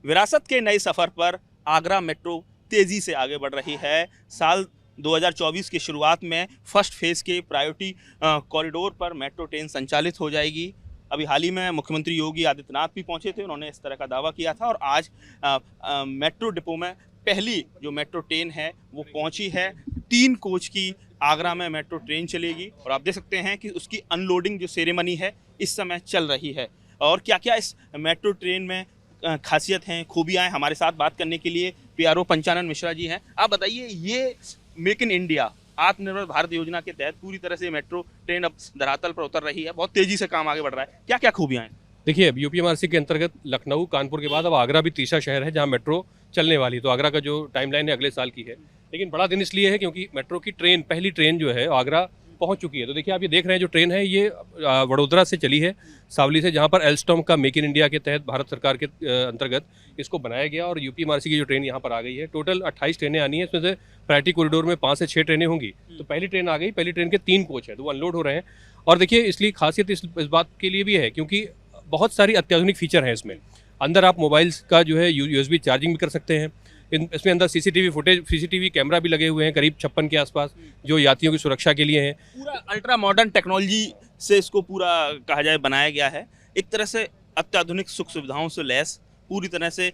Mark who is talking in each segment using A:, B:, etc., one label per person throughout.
A: विरासत के नए सफ़र पर आगरा मेट्रो तेज़ी से आगे बढ़ रही है। साल 2024 की शुरुआत में फर्स्ट फेज़ के प्रायोरिटी कॉरिडोर पर मेट्रो ट्रेन संचालित हो जाएगी। अभी हाल ही में मुख्यमंत्री योगी आदित्यनाथ भी पहुंचे थे, उन्होंने इस तरह का दावा किया था और आज मेट्रो डिपो में पहली जो मेट्रो ट्रेन है वो पहुंची है। 3 कोच की आगरा में मेट्रो ट्रेन चलेगी और आप देख सकते हैं कि उसकी अनलोडिंग जो सेरेमनी है इस समय चल रही है। और क्या क्या इस मेट्रो ट्रेन में खासियत हैं, खूबियाँ हैं, हमारे साथ बात करने के लिए PRO पंचानन मिश्रा जी हैं। आप बताइए, ये मेक इन इंडिया आत्मनिर्भर भारत योजना के तहत पूरी तरह से मेट्रो ट्रेन अब धरातल पर उतर रही है, बहुत तेजी से काम आगे बढ़ रहा है, क्या क्या खूबियाँ हैं?
B: देखिए, अब UPMRC के अंतर्गत लखनऊ, कानपुर के बाद अब आगरा भी तीसरा शहर है जहां मेट्रो चलने वाली है। तो आगरा का जो टाइमलाइन है अगले साल की है, लेकिन बड़ा दिन इसलिए है क्योंकि मेट्रो की ट्रेन, पहली ट्रेन जो है आगरा पहुंच चुकी है। तो देखिए, आप ये देख रहे हैं जो ट्रेन है ये वडोदरा से चली है, सावली से, जहां पर एल्स्टॉम का मेक इन इंडिया के तहत भारत सरकार के अंतर्गत इसको बनाया गया और UPMRC की जो ट्रेन यहाँ पर आ गई है। टोटल 28 ट्रेनें आनी है, इसमें से प्रायोरिटी कॉरिडोर में 5 से 6 ट्रेनें होंगी। तो पहली ट्रेन आ गई, पहली ट्रेन के 3 कोच है तो वो अनलोड हो रहे हैं। और देखिए, इसलिए खासियत इस बात के लिए भी है क्योंकि बहुत सारी अत्याधुनिक फीचर हैं इसमें। अंदर आप मोबाइल्स का जो है USB चार्जिंग भी कर सकते हैं। इसमें अंदर CCTV कैमरा भी लगे हुए हैं करीब 56 के आसपास, जो यात्रियों की सुरक्षा के लिए हैं।
A: पूरा अल्ट्रा मॉडर्न टेक्नोलॉजी से इसको पूरा कहा जाए बनाया गया है, एक तरह से अत्याधुनिक सुख सुविधाओं से लैस, पूरी तरह से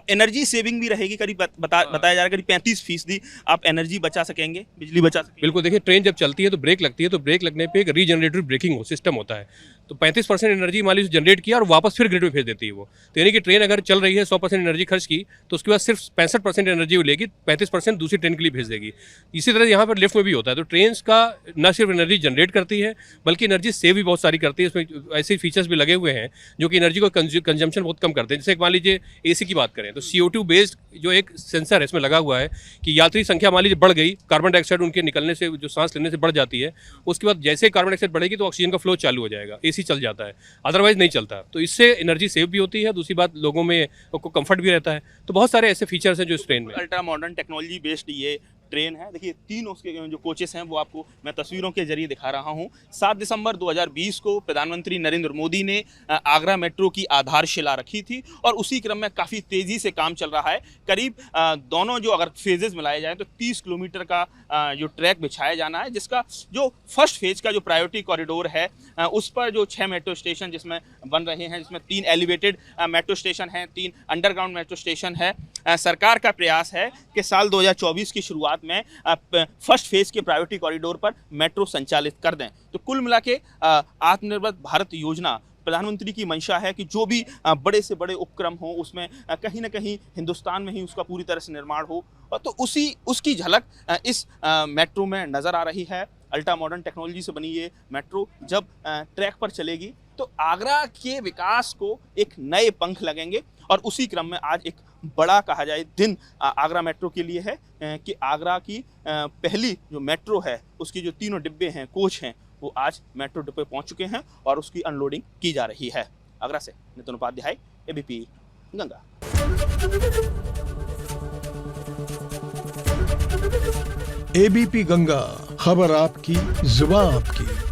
A: एनर्जी सेविंग भी रहेगी। करीब बताया जा रहा है करीब 35% आप एनर्जी बचा सकेंगे, बिजली बचा सकेंगे।
B: बिल्कुल, देखिए, ट्रेन जब चलती है तो ब्रेक लगती है, तो ब्रेक लगने पे एक रीजनरेटिव ब्रेकिंग सिस्टम होता है। तो 35% एनर्जी मान लीजिए जनरेट किया और वापस फिर ग्रिड में भेज देती है वो। तो यानी कि ट्रेन अगर चल रही है 100% एनर्जी खर्च की तो उसके बाद सिर्फ 65% एनर्जी वो लेगी, 35% दूसरी ट्रेन के लिए भेज देगी। इसी तरह यहाँ पर लिफ्ट में भी होता है। तो ट्रेन का न सिर्फ एनर्जी जनरेट करती है बल्कि एनर्जी सेव भी बहुत सारी करती है। इसमें ऐसे फीचर्स भी लगे हुए हैं जो कि एनर्जी को कंजम्पशन बहुत कम करते हैं। जैसे मान लीजिए AC की बात करें तो CO2 बेस्ड जो एक सेंसर है इसमें लगा हुआ है कि यात्री संख्या मान लीजिए बढ़ गई, कार्बन डाइऑक्साइड उनके निकलने से, जो सांस लेने से बढ़ जाती है, उसके बाद जैसे कार्बन डाइऑक्साइड बढ़ेगी तो ऑक्सीजन का फ्लो चालू हो जाएगा, AC चल जाता है, अदरवाइज नहीं चलता। तो इससे एनर्जी सेव भी होती है, दूसरी बात लोगों में को कंफर्ट भी रहता है। तो बहुत सारे ऐसे फीचर्स हैं जो इस ट्रेन में।
A: अल्ट्रा मॉडर्न टेक्नोलॉजी बेस्ड ये ट्रेन है। देखिए, 3 उसके जो कोचेस हैं वो आपको मैं तस्वीरों के जरिए दिखा रहा हूँ। 7 दिसंबर 2020 को प्रधानमंत्री नरेंद्र मोदी ने आगरा मेट्रो की आधारशिला रखी थी और उसी क्रम में काफ़ी तेज़ी से काम चल रहा है। करीब दोनों जो अगर फेजेस मिलाए जाएँ तो 30 किलोमीटर का जो ट्रैक बिछाया जाना है, जिसका जो फर्स्ट फेज का जो प्रायोरिटी कॉरिडोर है उस पर जो 6 मेट्रो स्टेशन जिसमें बन रहे हैं, जिसमें 3 एलिवेटेड मेट्रो स्टेशन हैं, 3 अंडरग्राउंड मेट्रो स्टेशन है। सरकार का प्रयास है कि साल 2024 की शुरुआत में फर्स्ट फेज के प्रायोरिटी कॉरिडोर पर मेट्रो संचालित कर दें। तो कुल मिला के आत्मनिर्भर भारत योजना, प्रधानमंत्री की मंशा है कि जो भी बड़े से बड़े उपक्रम हो उसमें कहीं ना कहीं हिंदुस्तान में ही उसका पूरी तरह से निर्माण हो। और तो उसकी झलक इस मेट्रो में नज़र आ रही है। अल्ट्रा मॉडर्न टेक्नोलॉजी से बनी ये मेट्रो जब ट्रैक पर चलेगी तो आगरा के विकास को एक नए पंख लगेंगे और उसी क्रम में आज एक बड़ा कहा जाए दिन आगरा मेट्रो के लिए है कि आगरा की पहली जो मेट्रो है उसकी जो 3 डिब्बे हैं, कोच हैं, वो आज मेट्रो डिब्बे पहुंच चुके हैं और उसकी अनलोडिंग की जा रही है। आगरा से नितिन उपाध्याय, ABP गंगा।
C: ABP गंगा, खबर आपकी, जुबान आपकी।